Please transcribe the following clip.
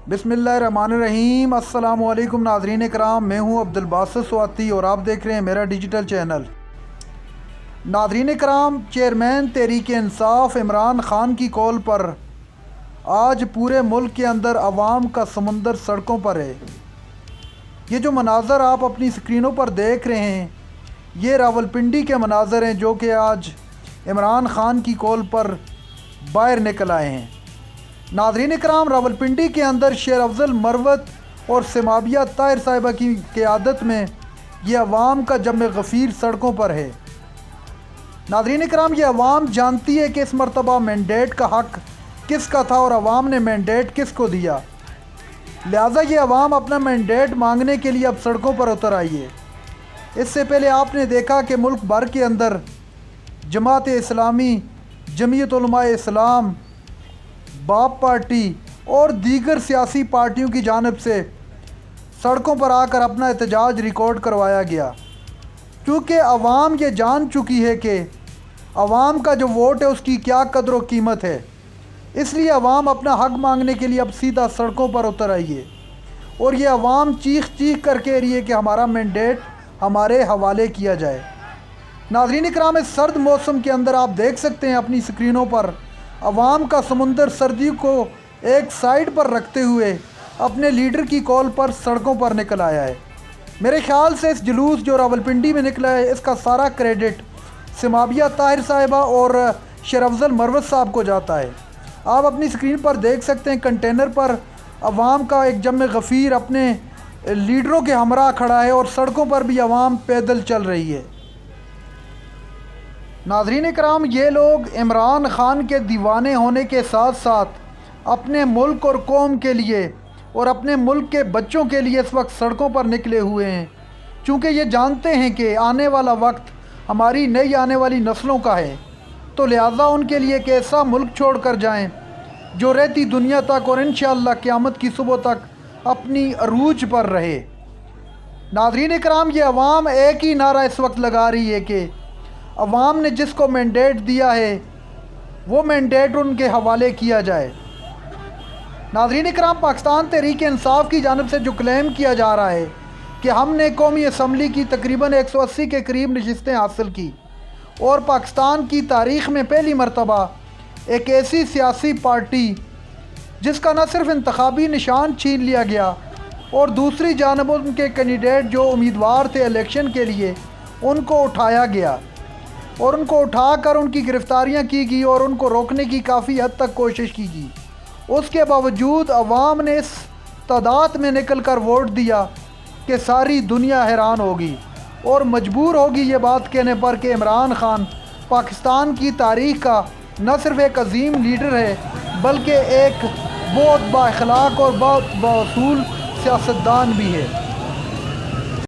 बिस्मिल्लाहिर्रहमानिर्रहीम। अस्सलाम वालेकुम नाज़रीन कराम, मैं हूं अब्दुल बासित स्वाति और आप देख रहे हैं मेरा डिजिटल चैनल। नाज़रीन कराम, चेयरमैन तहरीक इंसाफ इमरान ख़ान की कॉल पर आज पूरे मुल्क के अंदर अवाम का समंदर सड़कों पर है। ये जो मनाज़र आप अपनी स्क्रीनों पर देख रहे हैं, ये रावलपिंडी के मनाज़र हैं जो कि आज इमरान ख़ान की कॉल पर बाहर निकल आए हैं। नाज़रीन कराम, रावलपिंडी के अंदर शेर अफजल मरवत और सिमाबिया ताहिर साहिबा की क़यादत में ये अवाम का जम गफ़ीर सड़कों पर है। नाज़रीन कराम, ये अवाम जानती है कि इस मरतबा मैंडेट का हक़ किसका था और अवाम ने मैंडेट किसको दिया। लिहाजा ये अवाम अपना मैंडेट मांगने के लिए अब सड़कों पर उतर आई है। इससे पहले आपने देखा कि मुल्क भर के अंदर जमात इस्लामी, जमीयत उलमा इस्लाम, बाप पार्टी और दीगर सियासी पार्टियों की जानिब से सड़कों पर आकर अपना एहतजाज रिकॉर्ड करवाया गया, क्योंकि अवाम ये जान चुकी है कि अवाम का जो वोट है उसकी क्या कदर व कीमत है। इसलिए अवाम अपना हक़ मांगने के लिए अब सीधा सड़कों पर उतर आई है और ये अवाम चीख चीख कर कह रही है कि हमारा मैंडेट हमारे हवाले किया जाए। नाज़रीन इकराम, इस सर्द मौसम के अंदर आप देख सकते हैं अपनी स्क्रीनों पर अवाम का समुंदर सर्दी को एक साइड पर रखते हुए अपने लीडर की कॉल पर सड़कों पर निकल आया है। मेरे ख़्याल से इस जुलूस जो रावलपिंडी में निकला है, इसका सारा क्रेडिट सिमाबिया ताहिर साहिबा और शेर अफजल मरवत साहब को जाता है। आप अपनी स्क्रीन पर देख सकते हैं कंटेनर पर अवाम का एक जम गफ़ीर अपने लीडरों के हमरा खड़ा है और सड़कों पर भी अवाम पैदल चल रही है। नाज़रीन कराम, ये लोग इमरान ख़ान के दीवाने होने के साथ साथ अपने मुल्क और कौम के लिए और अपने मुल्क के बच्चों के लिए इस वक्त सड़कों पर निकले हुए हैं, चूँकि ये जानते हैं कि आने वाला वक्त हमारी नई आने वाली नस्लों का है। तो लिहाजा उनके लिए एक ऐसा मुल्क छोड़ कर जाएँ जो रहती दुनिया तक और इंशाअल्लाह क़यामत की सुबह तक अपनी अरूज पर रहे। नाज़रीन कराम, ये अवाम एक ही नारा इस वक्त लगा रही है कि अवाम ने जिसको मैंडेट दिया है वो मैंडेट उनके हवाले किया जाए। नाज़रीन कराम, पाकिस्तान तहरीक इंसाफ की जानिब से जो क्लेम किया जा रहा है कि हमने कौमी असम्बली की तकरीबन 180 के करीब नशिस्तें हासिल की और पाकिस्तान की तारीख़ में पहली मरतबा एक ऐसी सियासी पार्टी जिसका न सिर्फ इंतखाबी निशान छीन लिया गया और दूसरी जानिब उनके कैंडिडेट जो उम्मीदवार थे इलेक्शन के लिए उनको उठाया गया और उनको उठाकर उनकी गिरफ़्तारियाँ की गई और उनको रोकने की काफ़ी हद तक कोशिश की गई। उसके बावजूद अवाम ने इस तादाद में निकल कर वोट दिया कि सारी दुनिया हैरान होगी और मजबूर होगी ये बात कहने पर कि इमरान ख़ान पाकिस्तान की तारीख़ का न सिर्फ एक अजीम लीडर है बल्कि एक बहुत बाअखलाक और बहुत बासूल सियासतदान भी है।